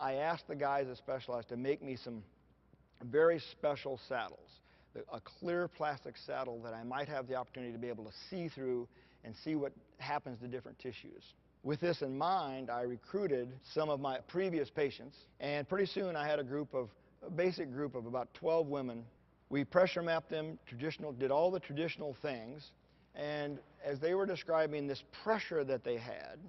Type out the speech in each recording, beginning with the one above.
I asked the guys that specialized to make me some very special saddles, a clear plastic saddle that I might have the opportunity to be able to see through and see what happens to different tissues. With this in mind, I recruited some of my previous patients, and pretty soon I had a basic group of about 12 women. We pressure mapped them, did all the traditional things, and as they were describing this pressure that they had,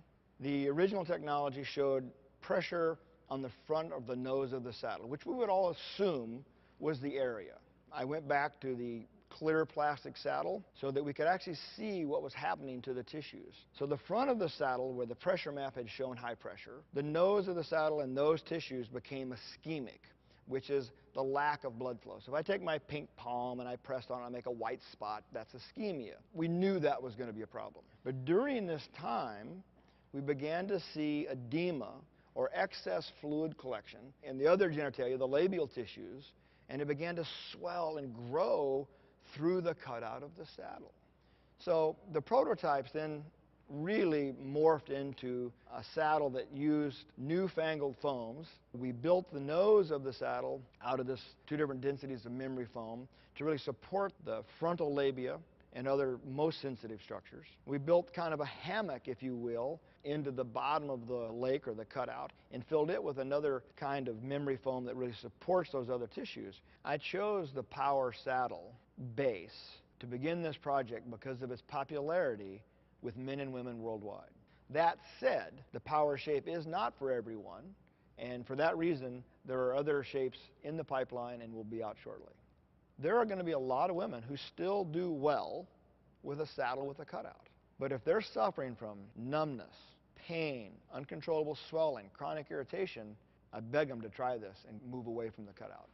the original technology showed pressure on the front of the nose of the saddle, which we would all assume was the area. I went back to the clear plastic saddle so that we could actually see what was happening to the tissues. So the front of the saddle, where the pressure map had shown high pressure, the nose of the saddle and those tissues became ischemic, which is the lack of blood flow. So if I take my pink palm and I press on it, I make a white spot, that's ischemia. We knew that was going to be a problem. But during this time, we began to see edema or excess fluid collection in the other genitalia, the labial tissues, and it began to swell and grow through the cutout of the saddle. So the prototypes then really morphed into a saddle that used newfangled foams. We built the nose of the saddle out of this 2 different densities of memory foam to really support the frontal labia and other most sensitive structures. We built kind of a hammock, if you will, into the bottom of the lake or the cutout and filled it with another kind of memory foam that really supports those other tissues. I chose the Power saddle base to begin this project because of its popularity with men and women worldwide. That said, the Power shape is not for everyone, and for that reason, there are other shapes in the pipeline and will be out shortly. There are going to be a lot of women who still do well with a saddle with a cutout. But if they're suffering from numbness, pain, uncontrollable swelling, chronic irritation, I beg them to try this and move away from the cutout.